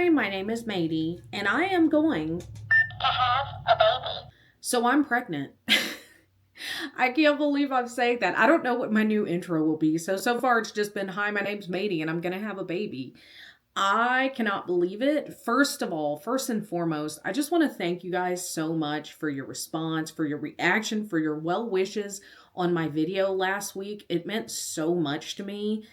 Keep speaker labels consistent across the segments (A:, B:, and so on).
A: Hi, my name is Mady, and I am going
B: to have a baby.
A: so I'm pregnant. I can't believe I'm saying that. I don't know what my new intro will be. So far it's just been, hi, my name's Mady, and I'm going to have a baby. I cannot believe it. First of all, first and foremost, I just want to thank you guys so much for your response, for your reaction, for your well wishes on my video last week. It meant so much to me.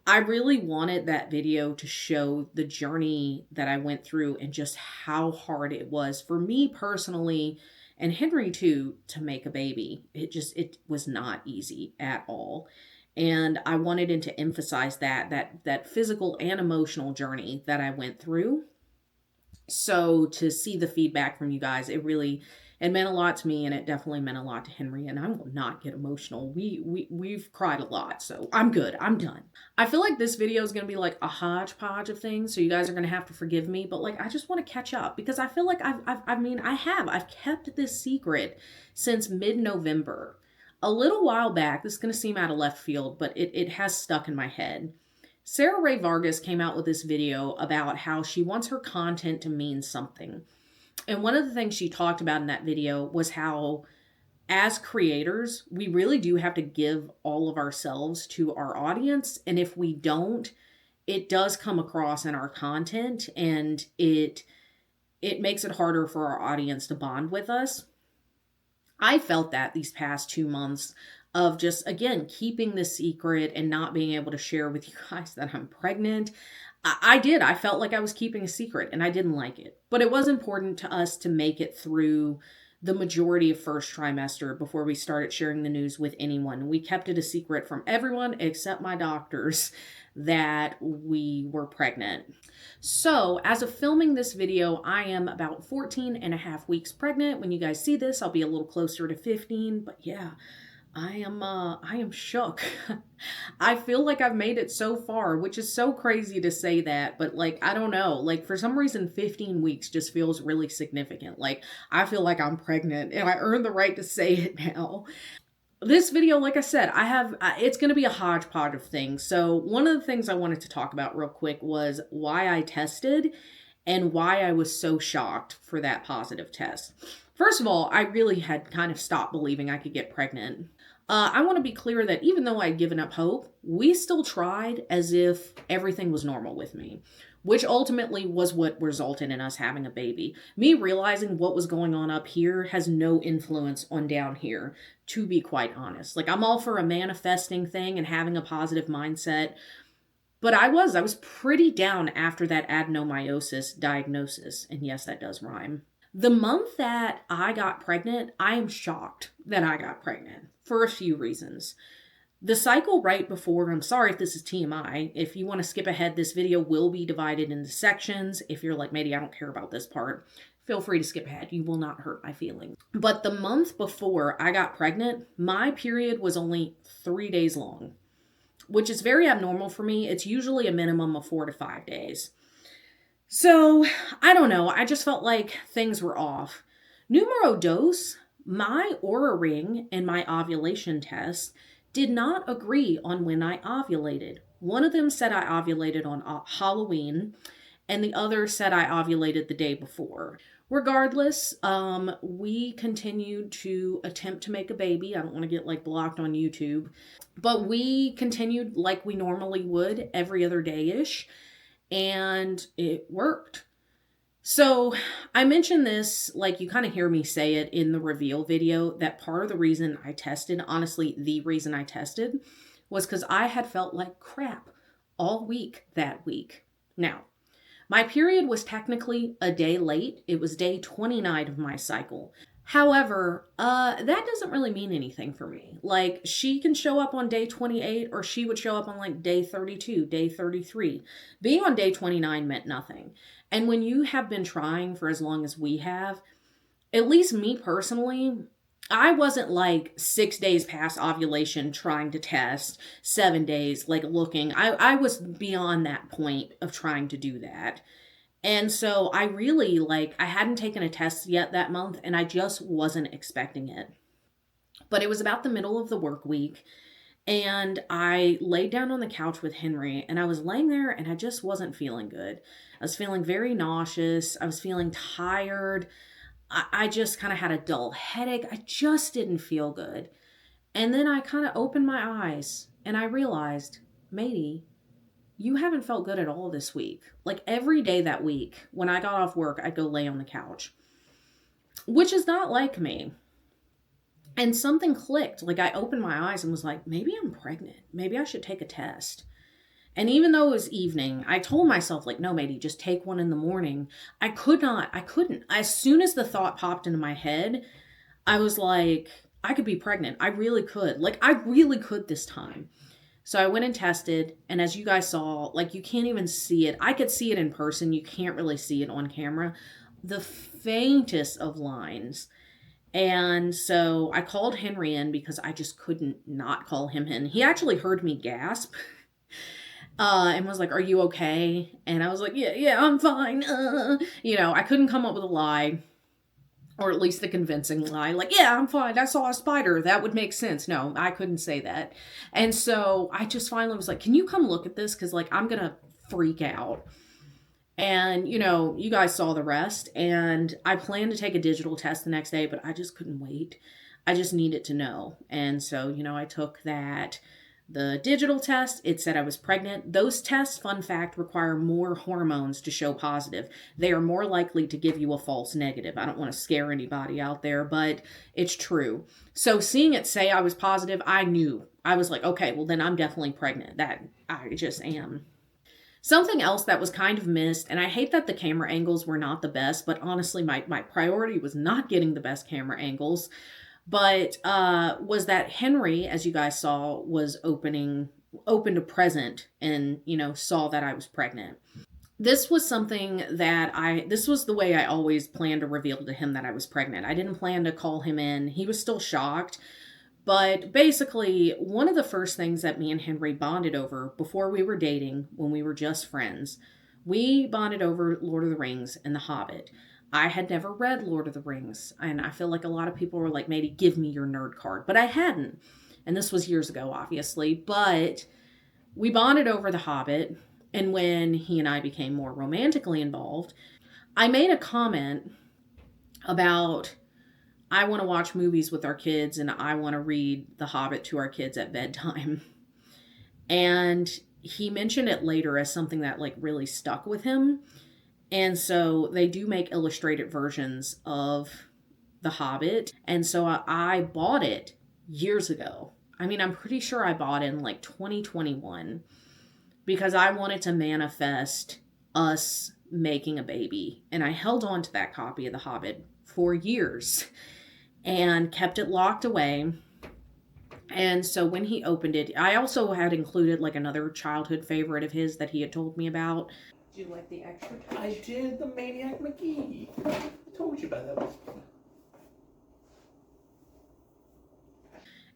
A: I really wanted that video to show the journey that I went through and just how hard it was for me personally and Henry too to make a baby. It was not easy at all. And I wanted him to emphasize that physical and emotional journey that I went through. So to see the feedback from you guys, it meant a lot to me, and it definitely meant a lot to Henry. And I will not get emotional. We've cried a lot, so I'm good. I'm done. I feel like this video is gonna be like a hodgepodge of things, so you guys are gonna have to forgive me. But like, I just want to catch up because I feel like I've kept this secret since mid-November. A little while back, this is gonna seem out of left field, but it has stuck in my head. Sarah Ray Vargas came out with this video about how she wants her content to mean something. And one of the things she talked about in that video was how, as creators, we really do have to give all of ourselves to our audience. And if we don't, it does come across in our content, and it makes it harder for our audience to bond with us. I felt that these past 2 months of just, again, keeping the secret and not being able to share with you guys that I'm pregnant. I did. I felt like I was keeping a secret and I didn't like it. But it was important to us to make it through the majority of first trimester before we started sharing the news with anyone. We kept it a secret from everyone except my doctors that we were pregnant. So as of filming this video, I am about 14 and a half weeks pregnant. When you guys see this, I'll be a little closer to 15, but yeah, I am shook. I feel like I've made it so far, which is so crazy to say that, but like, I don't know, like for some reason 15 weeks just feels really significant. Like I feel like I'm pregnant and I earned the right to say it now. This video, like I said, it's going to be a hodgepodge of things. So one of the things I wanted to talk about real quick was why I tested and why I was so shocked for that positive test. First of all, I really had kind of stopped believing I could get pregnant. I want to be clear that even though I'd given up hope, we still tried as if everything was normal with me, which ultimately was what resulted in us having a baby. Me realizing what was going on up here has no influence on down here, to be quite honest. Like, I'm all for a manifesting thing and having a positive mindset, but I was pretty down after that adenomyosis diagnosis. And yes, that does rhyme. The month that I got pregnant, I am shocked that I got pregnant for a few reasons. The cycle right before, I'm sorry if this is TMI. If you want to skip ahead, this video will be divided into sections. If you're like, Mady, I don't care about this part, feel free to skip ahead. You will not hurt my feelings. But the month before I got pregnant, my period was only 3 days long, which is very abnormal for me. It's usually a minimum of 4 to 5 days. So, I don't know. I just felt like things were off. Numero dos, my Oura ring and my ovulation test did not agree on when I ovulated. One of them said I ovulated on Halloween, and the other said I ovulated the day before. Regardless, we continued to attempt to make a baby. I don't want to get like blocked on YouTube, but we continued like we normally would every other day-ish, and it worked. So I mentioned this, like you kind of hear me say it in the reveal video, that part of the reason I tested, honestly, the reason I tested was because I had felt like crap all week that week. Now, my period was technically a day late. It was day 29 of my cycle. However, that doesn't really mean anything for me. Like, she can show up on day 28 or she would show up on like day 32, day 33. Being on day 29 meant nothing. And when you have been trying for as long as we have, at least me personally, I wasn't like 6 days past ovulation trying to test, 7 days, like looking. I was beyond that point of trying to do that. And so I really, like, I hadn't taken a test yet that month, and I just wasn't expecting it. But it was about the middle of the work week, And I laid down on the couch with Henry, and I was laying there and I just wasn't feeling good. I was feeling very nauseous. I was feeling tired. I just kind of had a dull headache. I just didn't feel good. And then I kind of opened my eyes and I realized, matey, you haven't felt good at all this week. Like every day that week, when I got off work, I'd go lay on the couch, which is not like me. And something clicked. Like I opened my eyes and was like, maybe I'm pregnant. Maybe I should take a test. And even though it was evening, I told myself, like, no, matey, just take one in the morning. I couldn't. As soon as the thought popped into my head, I was like, I could be pregnant. I really could. Like, I really could this time. So I went and tested. And as you guys saw, like, you can't even see it. I could see it in person. You can't really see it on camera. The faintest of lines. And so I called Henry in because I just couldn't not call him in. He actually heard me gasp. And was like, are you okay? And I was like, yeah, I'm fine. I couldn't come up with a lie, or at least the convincing lie. Like, yeah, I'm fine. I saw a spider. That would make sense. No, I couldn't say that. And so I just finally was like, can you come look at this? Because, like, I'm going to freak out. And, you guys saw the rest. And I planned to take a digital test the next day, but I just couldn't wait. I just needed to know. And so, I took that. The digital test, it said I was pregnant. Those tests, fun fact, require more hormones to show positive. They are more likely to give you a false negative. I don't want to scare anybody out there, but it's true. So seeing it say I was positive, I knew. I was like, okay, well then I'm definitely pregnant. That I just am. Something else that was kind of missed, and I hate that the camera angles were not the best, but honestly, my priority was not getting the best camera angles. But was that Henry, as you guys saw, was opened a present and, saw that I was pregnant. This was something that this was the way I always planned to reveal to him that I was pregnant. I didn't plan to call him in. He was still shocked. But basically, one of the first things that me and Henry bonded over before we were dating, when we were just friends, we bonded over Lord of the Rings and The Hobbit. I had never read Lord of the Rings, and I feel like a lot of people were like, maybe give me your nerd card. But I hadn't. And this was years ago, obviously. But we bonded over The Hobbit, and when he and I became more romantically involved, I made a comment about, I want to watch movies with our kids, and I want to read The Hobbit to our kids at bedtime. And he mentioned it later as something that like really stuck with him. And so they do make illustrated versions of The Hobbit. And so I bought it years ago. I mean, I'm pretty sure I bought it in like 2021 because I wanted to manifest us making a baby. And I held on to that copy of The Hobbit for years and kept it locked away. And so when he opened it, I also had included like another childhood favorite of his that he had told me about. Did you like the extra touch?
C: I did, the Maniac McGee. I told you about that one.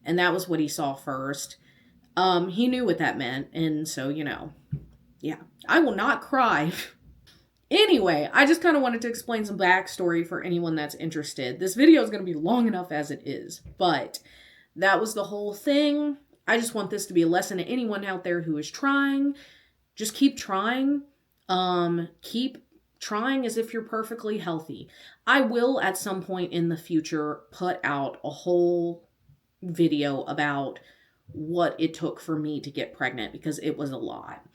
A: And that was what he saw first. He knew what that meant. And so, yeah, I will not cry. Anyway, I just kind of wanted to explain some backstory for anyone that's interested. This video is going to be long enough as it is, but that was the whole thing. I just want this to be a lesson to anyone out there who is trying. Just keep trying. Keep trying as if you're perfectly healthy. I will at some point in the future put out a whole video about what it took for me to get pregnant because it was a lot.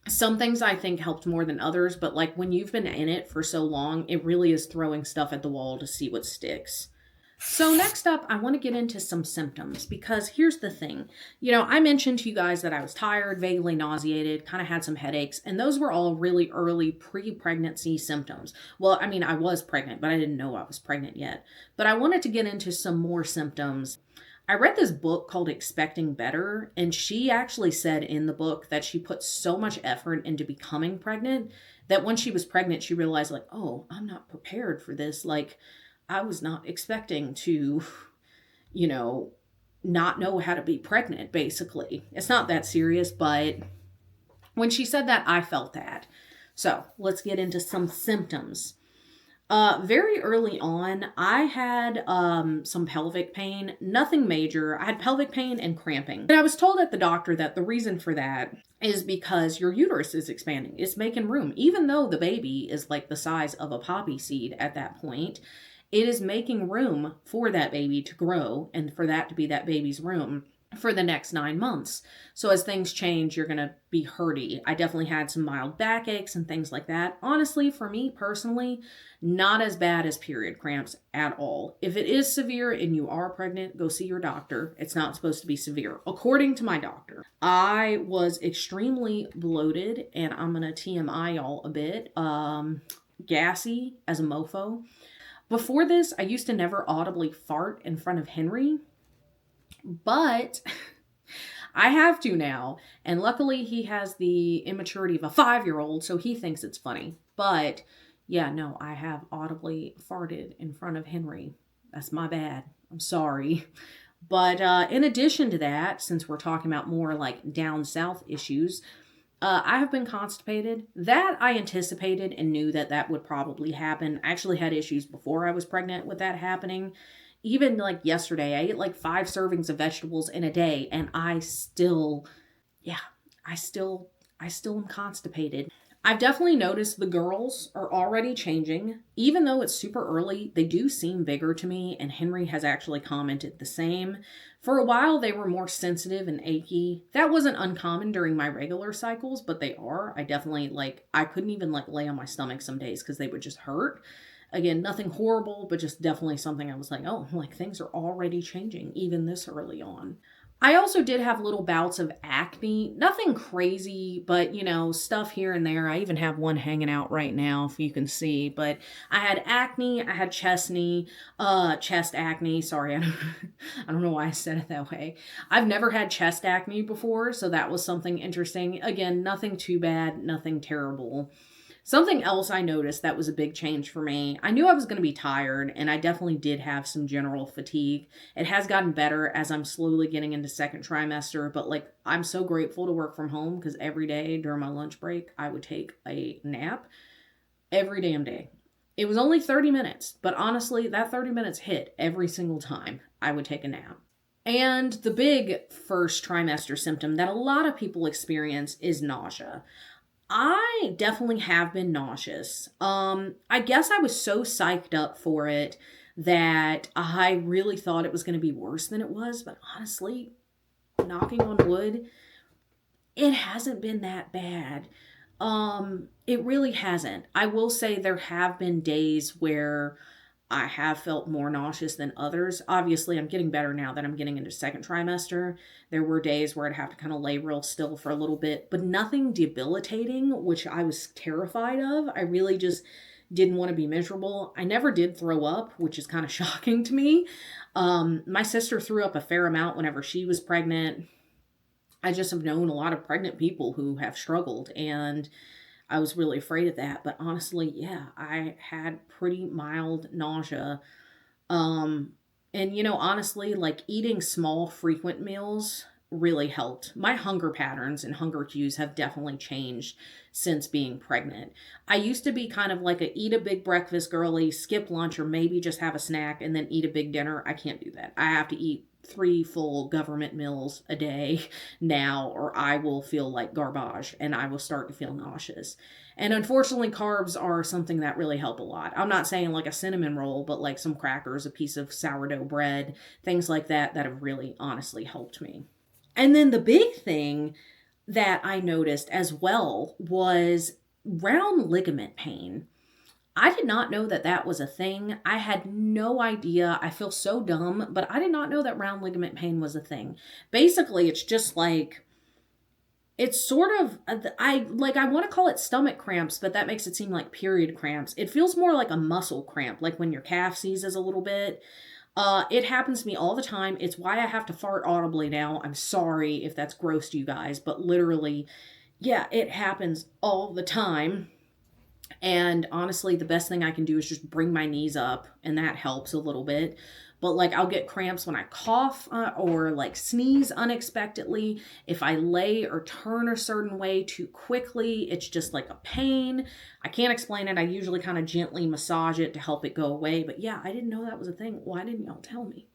A: Some things I think helped more than others, but like when you've been in it for so long, it really is throwing stuff at the wall to see what sticks. So next up, I want to get into some symptoms because here's the thing. I mentioned to you guys that I was tired, vaguely nauseated, kind of had some headaches, and those were all really early pre-pregnancy symptoms. Well, I mean, I was pregnant, but I didn't know I was pregnant yet. But I wanted to get into some more symptoms. I read this book called Expecting Better, and she actually said in the book that she put so much effort into becoming pregnant that when she was pregnant, she realized like, oh, I'm not prepared for this. Like, I was not expecting to, not know how to be pregnant, basically. It's not that serious, but when she said that, I felt that. So let's get into some symptoms. Very early on, I had some pelvic pain, nothing major. I had pelvic pain and cramping. And I was told at the doctor that the reason for that is because your uterus is expanding. It's making room. Even though the baby is like the size of a poppy seed at that point, it is making room for that baby to grow and for that to be that baby's room for the next 9 months. So as things change, you're going to be hurty. I definitely had some mild backaches and things like that. Honestly, for me personally, not as bad as period cramps at all. If it is severe and you are pregnant, go see your doctor. It's not supposed to be severe, according to my doctor. I was extremely bloated, and I'm going to TMI y'all a bit, gassy as a mofo. Before this, I used to never audibly fart in front of Henry, but I have to now. And luckily he has the immaturity of a 5-year-old, so he thinks it's funny. But yeah, no, I have audibly farted in front of Henry. That's my bad. I'm sorry. But in addition to that, since we're talking about more like down south issues, I have been constipated. That I anticipated and knew that that would probably happen. I actually had issues before I was pregnant with that happening. Even like yesterday, I ate like 5 servings of vegetables in a day, and I still am constipated. I've definitely noticed the girls are already changing. Even though it's super early, they do seem bigger to me, and Henry has actually commented the same. For a while, they were more sensitive and achy. That wasn't uncommon during my regular cycles, but they are. I definitely, I couldn't even lay on my stomach some days because they would just hurt. Again, nothing horrible, but just definitely something I was like, oh, things are already changing even this early on. I also did have little bouts of acne, nothing crazy, but stuff here and there. I even have one hanging out right now, if you can see, but I had acne, I had chest acne. Sorry, I don't know why I said it that way. I've never had chest acne before, so that was something interesting. Again, nothing too bad, nothing terrible. Something else I noticed that was a big change for me. I knew I was going to be tired, and I definitely did have some general fatigue. It has gotten better as I'm slowly getting into second trimester, but I'm so grateful to work from home because every day during my lunch break, I would take a nap every damn day. It was only 30 minutes, but honestly, that 30 minutes hit every single time I would take a nap. And the big first trimester symptom that a lot of people experience is nausea. I definitely have been nauseous. I guess I was so psyched up for it that I really thought it was going to be worse than it was. But honestly, knocking on wood, it hasn't been that bad. It really hasn't. I will say there have been days where I have felt more nauseous than others. Obviously, I'm getting better now that I'm getting into second trimester. There were days where I'd have to kind of lay real still for a little bit, but nothing debilitating, which I was terrified of. I really just didn't want to be miserable. I never did throw up, which is kind of shocking to me. My sister threw up a fair amount whenever she was pregnant. I just have known a lot of pregnant people who have struggled, and I was really afraid of that. But honestly, yeah, I had pretty mild nausea. And honestly, eating small, frequent meals really helped. My hunger patterns and hunger cues have definitely changed since being pregnant. I used to be kind of like eat a big breakfast girly, skip lunch, or maybe just have a snack and then eat a big dinner. I can't do that. I have to eat 3 full government meals a day now, or I will feel like garbage and I will start to feel nauseous. And unfortunately, carbs are something that really help a lot. I'm not saying a cinnamon roll, but some crackers, a piece of sourdough bread, things like that have really honestly helped me. And then the big thing that I noticed as well was round ligament pain. I did not know that that was a thing. I had no idea. I feel so dumb, but I did not know that round ligament pain was a thing. Basically, it's just it's sort of, I want to call it stomach cramps, but that makes it seem like period cramps. It feels more like a muscle cramp, like when your calf seizes a little bit. It happens to me all the time. It's why I have to fart audibly now. I'm sorry if that's gross to you guys, but literally, yeah, it happens all the time. And honestly, the best thing I can do is just bring my knees up, and that helps a little bit. but like I'll get cramps when I cough or like sneeze unexpectedly. If I lay or turn a certain way too quickly, it's just like a pain. I can't explain it. I usually kind of gently massage it to help it go away. But yeah, I didn't know that was a thing. Why didn't y'all tell me?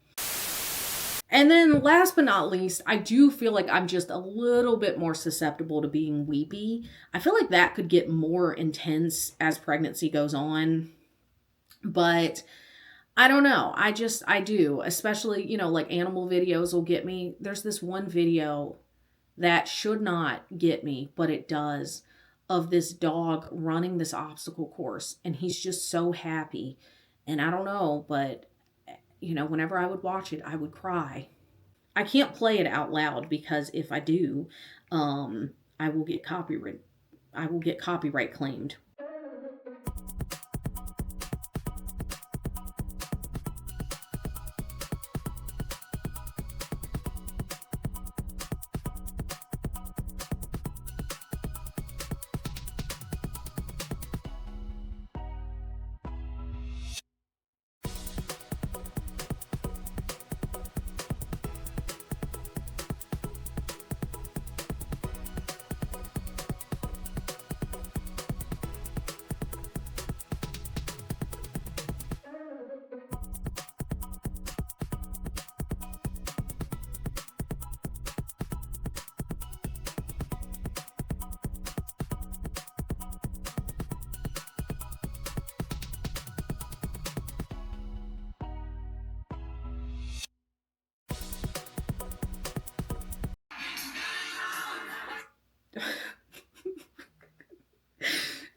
A: And then last but not least, I do feel like I'm just a little bit more susceptible to being weepy. I feel like that could get more intense as pregnancy goes on. But I don't know. I do. Especially, you know, like animal videos will get me. There's this one video that should not get me, but it does, of this dog running this obstacle course. And he's just so happy. And I don't know, but you know, whenever I would watch it, I would cry. I can't play it out loud because if I do, I will get copyright claimed.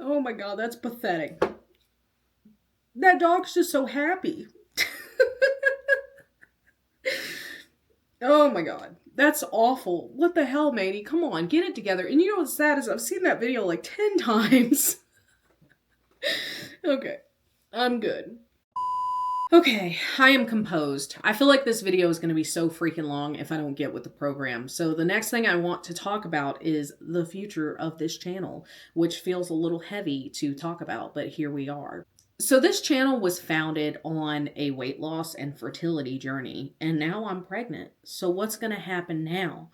A: Oh my God, that's pathetic. That dog's just so happy. Oh my God, that's awful. What the hell, matey? Come on, get it together. And you know what's sad is I've seen that video like 10 times. Okay, I'm good. Okay, I am composed. I feel like this video is going to be so freaking long if I don't get with the program. So the next thing I want to talk about is the future of this channel, which feels a little heavy to talk about, but here we are. So this channel was founded on a weight loss and fertility journey, and now I'm pregnant. So what's going to happen now?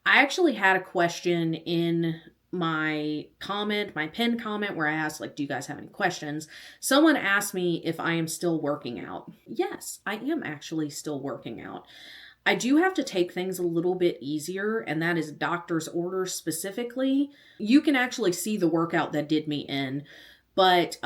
A: I actually had a question in my pinned comment where I asked, like, do you guys have any questions? Someone asked me if I am still working out. Yes, I am actually still working out. I do have to take things a little bit easier, and that is doctor's orders specifically. You can actually see the workout that did me in, but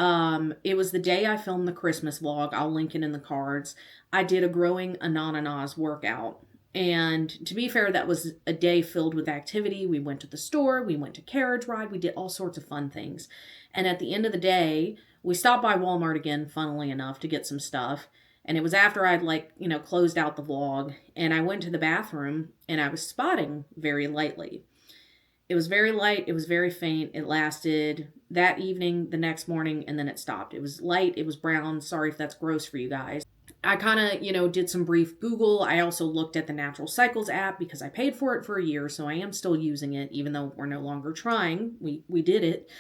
A: it was the day I filmed the Christmas vlog. I'll link it in the cards. I did a growing ananas workout. And to be fair, that was a day filled with activity. We went to the store, we went to carriage ride, we did all sorts of fun things. And at the end of the day, we stopped by Walmart again, funnily enough, to get some stuff. And it was after I'd closed out the vlog, and I went to the bathroom and I was spotting very lightly. It was very light, it was very faint. It lasted that evening, the next morning, and then it stopped. It was light, it was brown. Sorry if that's gross for you guys. I kind of, did some brief Google. I also looked at the Natural Cycles app because I paid for it for a year, so I am still using it, even though we're no longer trying. We did it.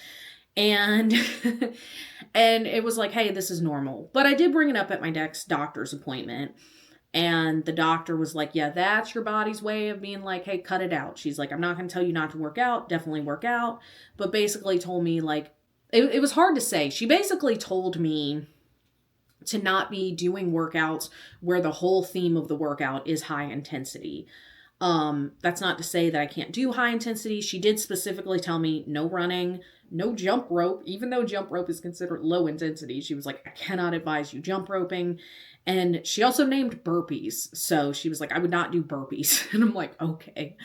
A: And and it was like, hey, this is normal. But I did bring it up at my next doctor's appointment. And the doctor was like, yeah, that's your body's way of being like, hey, cut it out. She's like, I'm not going to tell you not to work out. Definitely work out. But basically told me, like, it was hard to say. She basically told me to not be doing workouts where the whole theme of the workout is high intensity. That's not to say that I can't do high intensity. She did specifically tell me no running, no jump rope, even though jump rope is considered low intensity. She was like, I cannot advise you jump roping. And she also named burpees. So she was like, I would not do burpees. And I'm like, okay,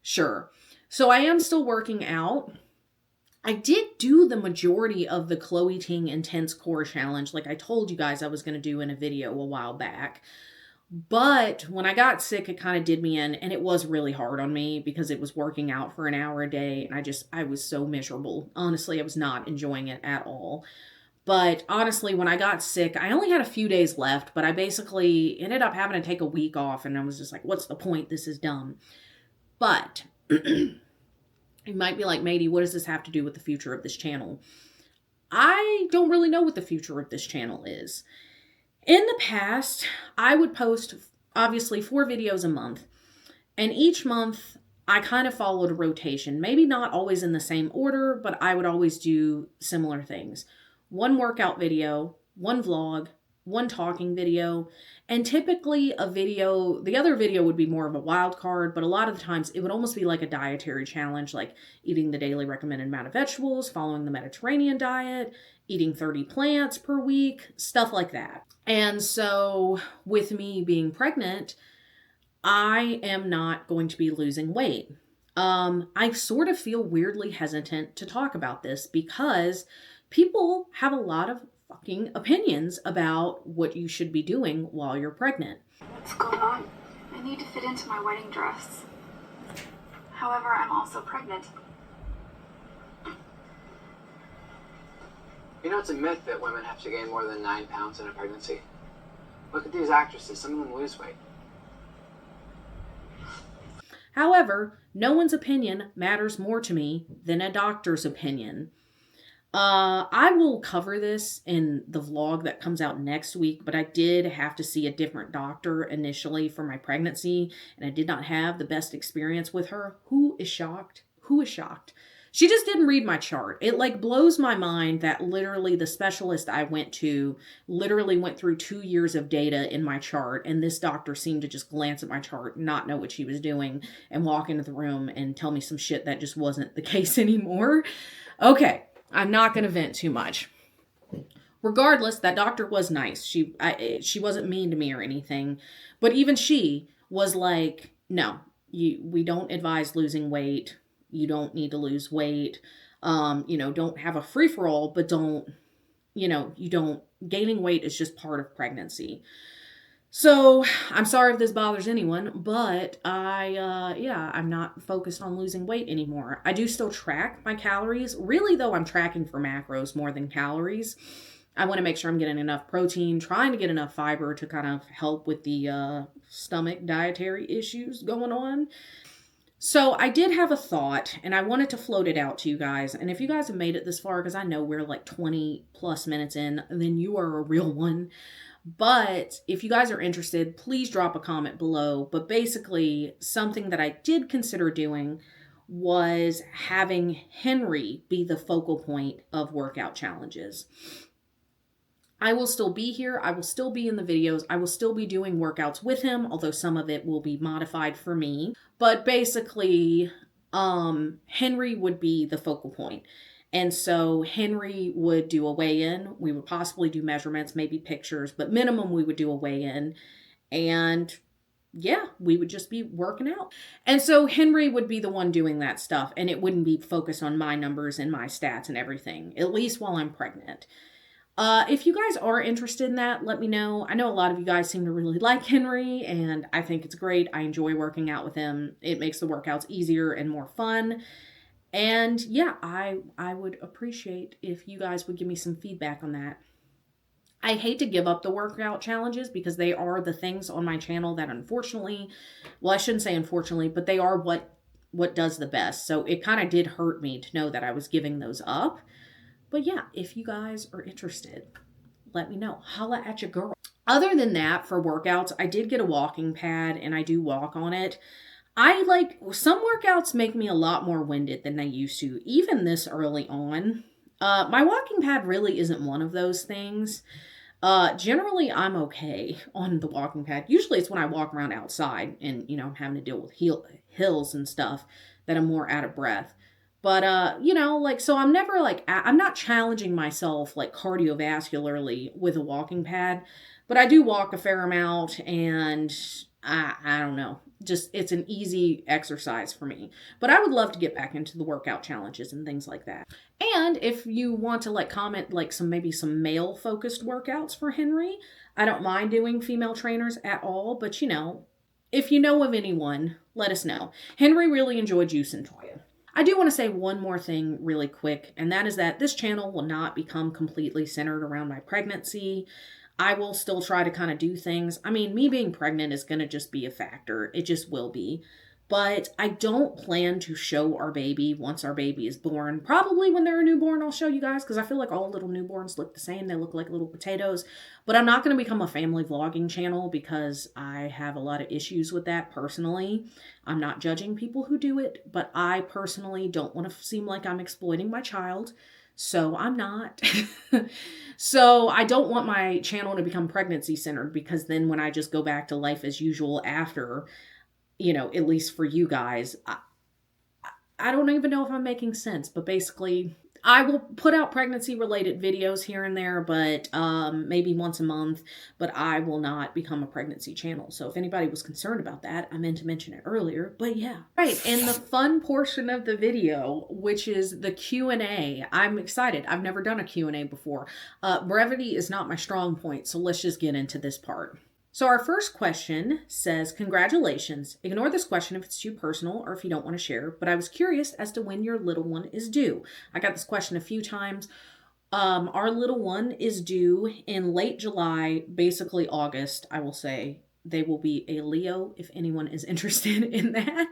A: sure. So I am still working out. I did do the majority of the Chloe Ting Intense Core Challenge, like I told you guys I was going to do in a video a while back. But when I got sick, it kind of did me in, and it was really hard on me because it was working out for an hour a day, and I was so miserable. Honestly, I was not enjoying it at all. But honestly, when I got sick, I only had a few days left, but I basically ended up having to take a week off, and I was just like, what's the point? This is dumb. But you might be like, Matey, what does this have to do with the future of this channel? I don't really know what the future of this channel is. In the past, I would post obviously 4 videos a month. And each month, I kind of followed a rotation. Maybe not always in the same order, but I would always do similar things. One workout video, one vlog, one talking video, and typically a video, the other video would be more of a wild card, but a lot of the times it would almost be like a dietary challenge, like eating the daily recommended amount of vegetables, following the Mediterranean diet, eating 30 plants per week, stuff like that. And so with me being pregnant, I am not going to be losing weight. I sort of feel weirdly hesitant to talk about this because people have a lot of fucking opinions about what you should be doing while you're pregnant.
D: What's going on? I need to fit into my wedding dress. However, I'm also pregnant.
E: You know, it's a myth that women have to gain more than 9 pounds in a pregnancy. Look at these actresses. Some of them lose weight.
A: However, no one's opinion matters more to me than a doctor's opinion. I will cover this in the vlog that comes out next week, but I did have to see a different doctor initially for my pregnancy, and I did not have the best experience with her. Who is shocked? Who is shocked? She just didn't read my chart. It like blows my mind that literally the specialist I went to literally went through 2 years of data in my chart. And this doctor seemed to just glance at my chart, not know what she was doing, and walk into the room and tell me some shit that just wasn't the case anymore. Okay, I'm not going to vent too much. Regardless, that doctor was nice. She wasn't mean to me or anything. But even she was like, no, we don't advise losing weight. You don't need to lose weight. Don't have a free-for-all, but gaining weight is just part of pregnancy. So I'm sorry if this bothers anyone, but I'm not focused on losing weight anymore. I do still track my calories. Really, though, I'm tracking for macros more than calories. I want to make sure I'm getting enough protein, trying to get enough fiber to kind of help with the stomach dietary issues going on. So I did have a thought, and I wanted to float it out to you guys. And if you guys have made it this far, because I know we're like 20 plus minutes in, then you are a real one. But if you guys are interested, please drop a comment below. But basically, something that I did consider doing was having Henry be the focal point of workout challenges. I will still be here. I will still be in the videos. I will still be doing workouts with him, although some of it will be modified for me. But basically, Henry would be the focal point. And so Henry would do a weigh-in. We would possibly do measurements, maybe pictures, but minimum we would do a weigh-in. And yeah, we would just be working out. And so Henry would be the one doing that stuff, and it wouldn't be focused on my numbers and my stats and everything, at least while I'm pregnant. If you guys are interested in that, let me know. I know a lot of you guys seem to really like Henry, and I think it's great. I enjoy working out with him. It makes the workouts easier and more fun. And yeah, I would appreciate if you guys would give me some feedback on that. I hate to give up the workout challenges because they are the things on my channel that unfortunately, well, I shouldn't say unfortunately, but they are what does the best. So it kind of did hurt me to know that I was giving those up. But yeah, if you guys are interested, let me know. Holla at your girl. Other than that, for workouts, I did get a walking pad and I do walk on it. Some workouts make me a lot more winded than they used to, even this early on. My walking pad really isn't one of those things. Generally, I'm okay on the walking pad. Usually it's when I walk around outside and, I'm having to deal with hills and stuff that I'm more out of breath. But, so I'm never I'm not challenging myself like cardiovascularly with a walking pad, but I do walk a fair amount and I don't know, just it's an easy exercise for me. But I would love to get back into the workout challenges and things like that. And if you want to comment maybe some male focused workouts for Henry, I don't mind doing female trainers at all, but if you know of anyone, let us know. Henry really enjoyed juice and Toya. I do want to say one more thing really quick, and that is that this channel will not become completely centered around my pregnancy. I will still try to kind of do things. I mean, me being pregnant is going to just be a factor. It just will be. But I don't plan to show our baby once our baby is born. Probably when they're a newborn, I'll show you guys because I feel like all little newborns look the same. They look like little potatoes. But I'm not going to become a family vlogging channel because I have a lot of issues with that personally. I'm not judging people who do it, but I personally don't want to seem like I'm exploiting my child. So I'm not. So I don't want my channel to become pregnancy centered because then when I just go back to life as usual after, at least for you guys, I don't even know if I'm making sense, but basically I will put out pregnancy related videos here and there, but maybe once a month, but I will not become a pregnancy channel. So if anybody was concerned about that, I meant to mention it earlier, but yeah. Right, and the fun portion of the video, which is the Q&A. I'm excited. I've never done a Q&A before. Brevity is not my strong point, so let's just get into this part. So our first question says, congratulations. Ignore this question if it's too personal or if you don't want to share, but I was curious as to when your little one is due. I got this question a few times. Our little one is due in late July, basically August, I will say. They will be a Leo if anyone is interested in that.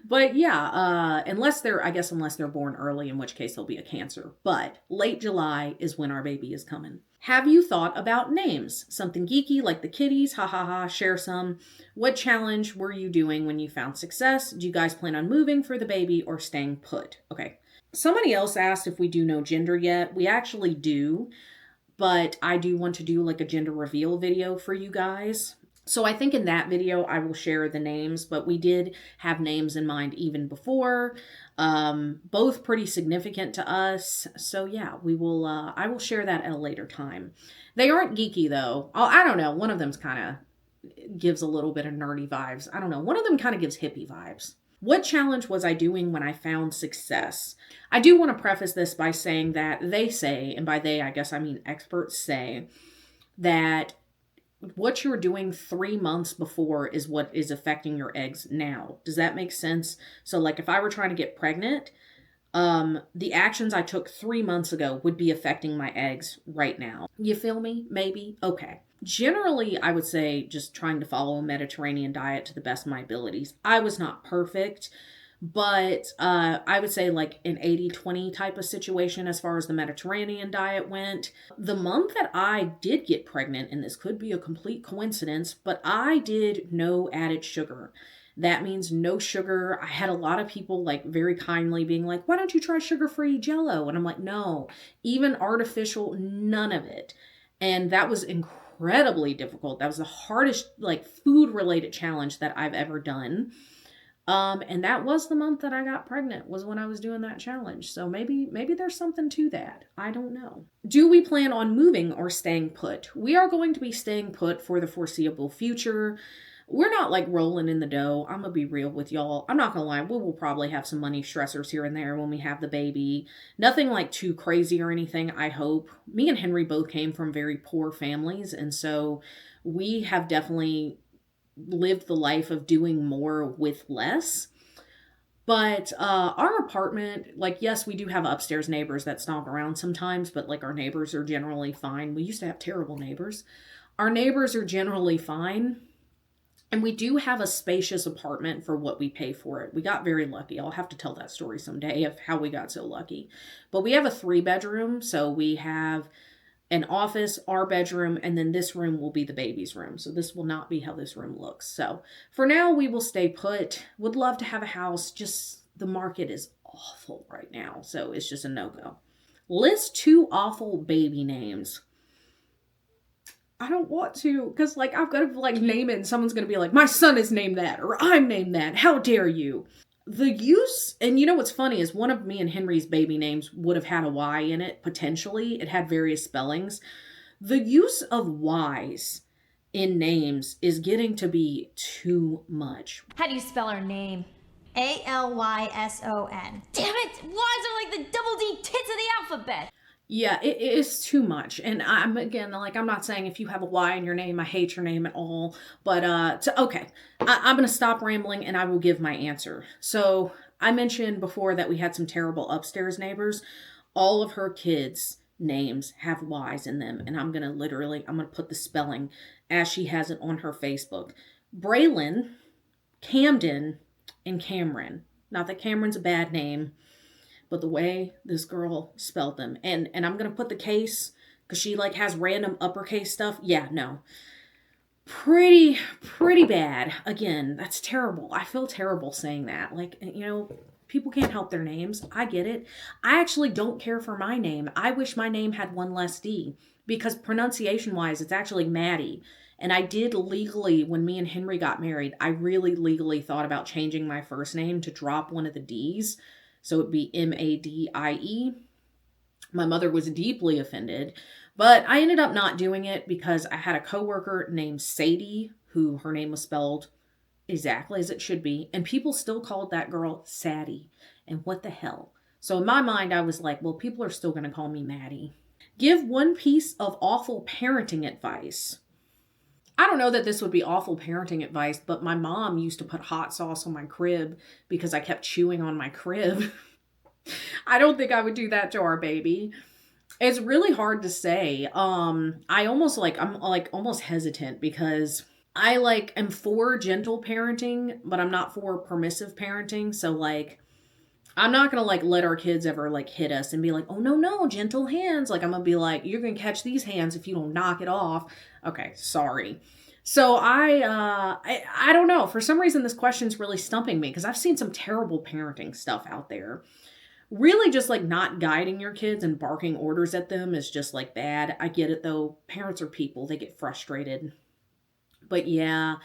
A: But yeah, unless they're born early, in which case they'll be a Cancer. But late July is when our baby is coming. Have you thought about names? Something geeky like the kitties, ha ha ha, share some. What challenge were you doing when you found success? Do you guys plan on moving for the baby or staying put? Okay. Somebody else asked if we do know gender yet. We actually do, but I do want to do like a gender reveal video for you guys. So I think in that video, I will share the names, but we did have names in mind even before, both pretty significant to us. So yeah, I will share that at a later time. They aren't geeky though. I don't know. One of them's kind of gives a little bit of nerdy vibes. I don't know. One of them kind of gives hippie vibes. What challenge was I doing when I found success? I do want to preface this by saying that they say, and by they, I guess I mean experts say, that what you were doing 3 months before is what is affecting your eggs now. Does that make sense? So like if I were trying to get pregnant, the actions I took 3 months ago would be affecting my eggs right now. You feel me? Maybe? Okay. Generally, I would say just trying to follow a Mediterranean diet to the best of my abilities. I was not perfect, but I would say like an 80-20 type of situation as far as the Mediterranean diet went. The month that I did get pregnant, and this could be a complete coincidence, but I did no added sugar. That means no sugar. I had a lot of people like very kindly being like, why don't you try sugar-free Jell-O? And I'm like, no, even artificial, none of it. And that was incredibly difficult. That was the hardest like food-related challenge that I've ever done. And that was the month that I got pregnant, was when I was doing that challenge. So maybe there's something to that. I don't know. Do we plan on moving or staying put? We are going to be staying put for the foreseeable future. We're not like rolling in the dough. I'm going to be real with y'all. I'm not going to lie. We will probably have some money stressors here and there when we have the baby. Nothing like too crazy or anything, I hope. Me and Henry both came from very poor families. And so we have definitely lived the life of doing more with less. But our apartment, like, yes, we do have upstairs neighbors that stomp around sometimes, but like our neighbors are generally fine. We used to have terrible neighbors. Our neighbors are generally fine. And we do have a spacious apartment for what we pay for it. We got very lucky. I'll have to tell that story someday of how we got so lucky. But we have a 3-bedroom, so we have an office, our bedroom, and then this room will be the baby's room. So this will not be how this room looks. So for now, we will stay put. Would love to have a house. Just the market is awful right now. So it's just a no-go. List 2 awful baby names. I don't want to, because like I've got to like name it and someone's going to be like, my son is named that, or I'm named that. How dare you? The use, and you know what's funny is one of me and Henry's baby names would have had a Y in it, potentially. It had various spellings. The use of Ys in names is getting to be too much.
F: How do you spell our name? Alyson. Damn it! Y's are like the double D tits of the alphabet.
A: Yeah, it is too much. And I'm not saying if you have a Y in your name, I hate your name at all. But, I'm going to stop rambling and I will give my answer. So I mentioned before that we had some terrible upstairs neighbors. All of her kids' names have Y's in them. And I'm going to put the spelling as she has it on her Facebook. Braylon, Camden, and Cameron. Not that Cameron's a bad name, but the way this girl spelled them. And I'm going to put the case because she like has random uppercase stuff. Yeah, no. Pretty bad. Again, that's terrible. I feel terrible saying that. Like, you know, people can't help their names. I get it. I actually don't care for my name. I wish my name had one less D because pronunciation wise, it's actually Maddie. And I did legally, when me and Henry got married, I really legally thought about changing my first name to drop one of the D's. So it'd be Madie. My mother was deeply offended, but I ended up not doing it because I had a coworker named Sadie, who her name was spelled exactly as it should be. And people still called that girl Sadie. And what the hell? So in my mind, I was like, well, people are still going to call me Maddie. Give one piece of awful parenting advice. I don't know that this would be awful parenting advice, but my mom used to put hot sauce on my crib because I kept chewing on my crib. I don't think I would do that to our baby. It's really hard to say. I'm almost hesitant because I am for gentle parenting, but I'm not for permissive parenting. So like, I'm not going to let our kids ever hit us and be like, oh no, gentle hands. Like I'm going to be like, you're going to catch these hands if you don't knock it off. Okay, sorry. So I don't know. For some reason, this question's really stumping me because I've seen some terrible parenting stuff out there. Really just not guiding your kids and barking orders at them is just bad. I get it though. Parents are people. They get frustrated. But yeah,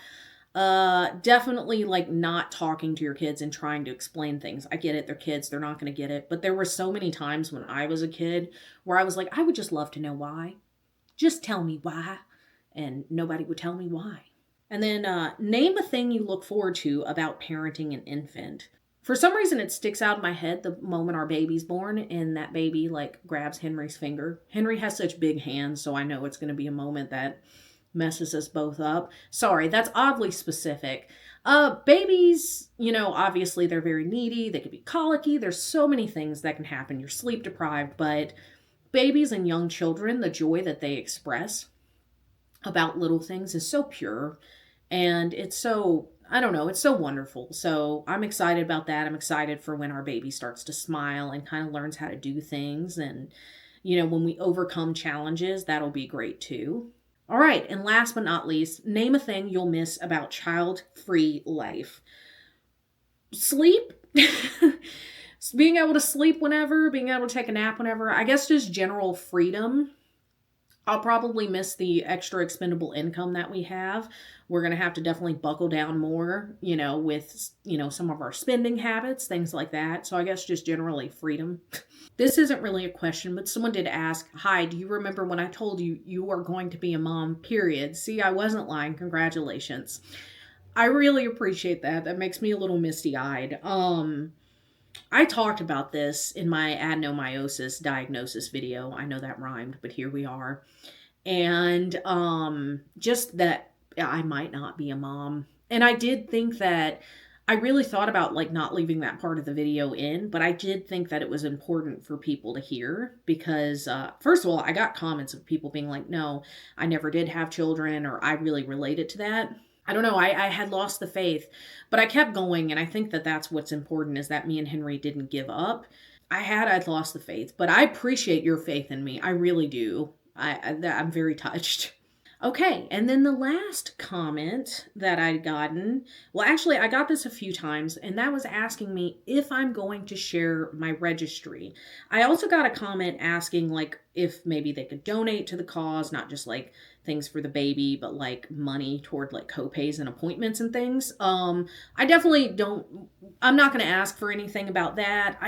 A: definitely not talking to your kids and trying to explain things. I get it. They're kids. They're not going to get it. But there were so many times when I was a kid where I was like, I would just love to know why. Just tell me why. And nobody would tell me why. And then name a thing you look forward to about parenting an infant. For some reason, it sticks out in my head the moment our baby's born and that baby grabs Henry's finger. Henry has such big hands, so I know it's going to be a moment that messes us both up. Sorry, that's oddly specific. Babies, obviously they're very needy. They could be colicky. There's so many things that can happen. You're sleep deprived, but babies and young children, the joy that they express about little things is so pure. And it's so, I don't know, it's so wonderful. So I'm excited about that. I'm excited for when our baby starts to smile and kind of learns how to do things. And, when we overcome challenges, that'll be great too. All right. And last but not least, name a thing you'll miss about child-free life. Sleep. Being able to sleep whenever, being able to take a nap whenever. I guess just general freedom. I'll probably miss the extra expendable income that we have. We're going to have to definitely buckle down more, with, some of our spending habits, things like that. So I guess just generally freedom. This isn't really a question, but someone did ask, hi, do you remember when I told you you are going to be a mom, period? See, I wasn't lying. Congratulations. I really appreciate that. That makes me a little misty-eyed. I talked about this in my adenomyosis diagnosis video. I know that rhymed, but here we are. And just that I might not be a mom. And I did think that I really thought about not leaving that part of the video in, but I did think that it was important for people to hear because first of all, I got comments of people being like, no, I never did have children, or I really related to that. I don't know. I had lost the faith, but I kept going. And I think that that's what's important is that me and Henry didn't give up. I'd lost the faith, but I appreciate your faith in me. I really do. I'm very touched. Okay. And then the last comment that I'd gotten, well, actually I got this a few times, and that was asking me if I'm going to share my registry. I also got a comment asking if maybe they could donate to the cause, not just things for the baby, but money toward co-pays and appointments and things. I definitely I'm not going to ask for anything about that.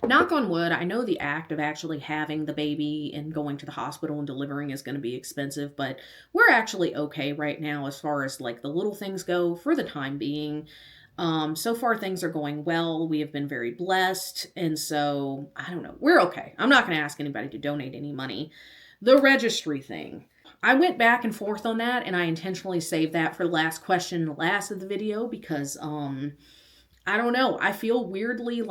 A: Knock on wood, I know the act of actually having the baby and going to the hospital and delivering is going to be expensive, but we're actually okay right now as far as the little things go for the time being. So far things are going well. We have been very blessed. And so I don't know, we're okay. I'm not going to ask anybody to donate any money. The registry thing. I went back and forth on that, and I intentionally saved that for the last question, the last of the video, because, I don't know. I feel weirdly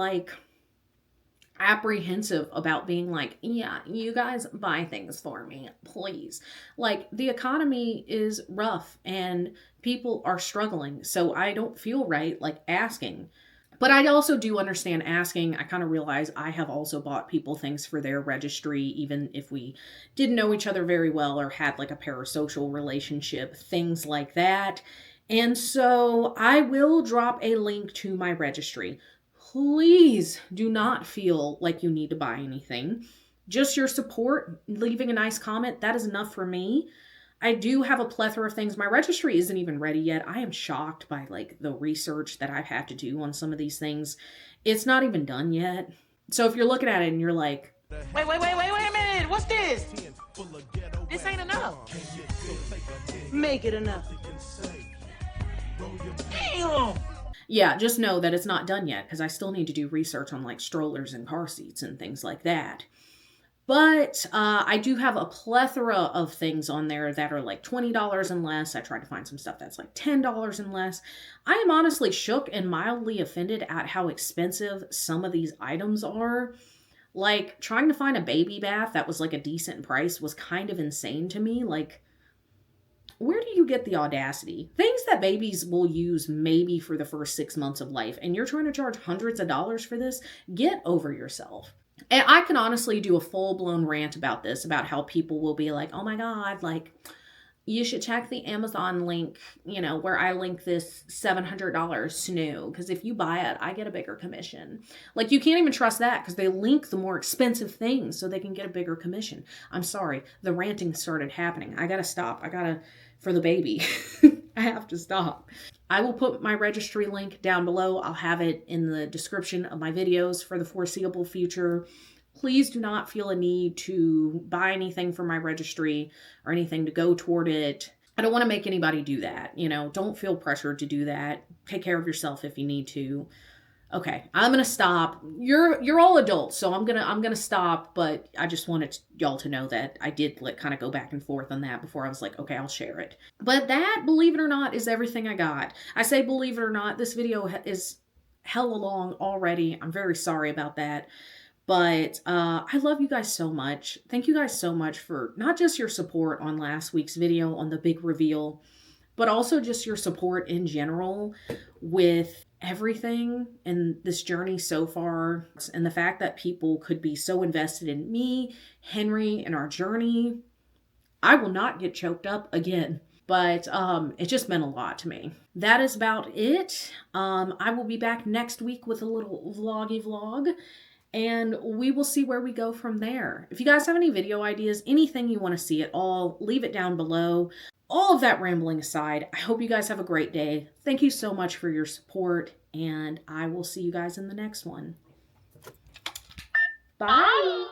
A: apprehensive about being like, yeah, you guys buy things for me, please. Like, the economy is rough and people are struggling, so I don't feel right like asking. But I also do understand asking. I kind of realize I have also bought people things for their registry, even if we didn't know each other very well or had like a parasocial relationship, things like that. And so I will drop a link to my registry. Please do not feel like you need to buy anything. Just your support, leaving a nice comment, that is enough for me. I do have a plethora of things. My registry isn't even ready yet. I am shocked by like the research that I've had to do on some of these things. It's not even done yet. So if you're looking at it and you're like,
G: wait a minute, what's this? This ain't enough. Make it enough. Damn.
A: yeah, just know that it's not done yet because I still need to do research on like strollers and car seats and things like that. But I do have a plethora of things on there that are like $20 and less. I tried to find some stuff that's like $10 and less. I am honestly shook and mildly offended at how expensive some of these items are. Like, trying to find a baby bath that was like a decent price was kind of insane to me. Like, where do you get the audacity? Things that babies will use maybe for the first 6 months of life, and you're trying to charge hundreds of dollars for this? Get over yourself. And I can honestly do a full-blown rant about this, about how people will be like, oh my God, like, you should check the Amazon link, you know, where I link this $700 snoo, because if you buy it, I get a bigger commission. Like, you can't even trust that because they link the more expensive things so they can get a bigger commission. I'm sorry, the ranting started happening. I gotta stop. For the baby. I have to stop. I will put my registry link down below. I'll have it in the description of my videos for the foreseeable future. Please do not feel a need to buy anything from my registry or anything to go toward it. I don't want to make anybody do that. You know, don't feel pressured to do that. Take care of yourself if you need to. Okay, I'm gonna stop. You're all adults, so I'm gonna stop. But I just wanted y'all to know that I did like kind of go back and forth on that before I was like, okay, I'll share it. But that, believe it or not, is everything I got. I say believe it or not, this video is hella long already. I'm very sorry about that. But I love you guys so much. Thank you guys so much for not just your support on last week's video on the big reveal, but also just your support in general with everything in this journey so far, and the fact that people could be so invested in me, Henry, and our journey. I will not get choked up again, but it just meant a lot to me. That is about it. I will be back next week with a little vloggy vlog, and we will see where we go from there. If you guys have any video ideas, anything you want to see at all, leave it down below. All of that rambling aside, I hope you guys have a great day. Thank you so much for your support, and I will see you guys in the next one. Bye!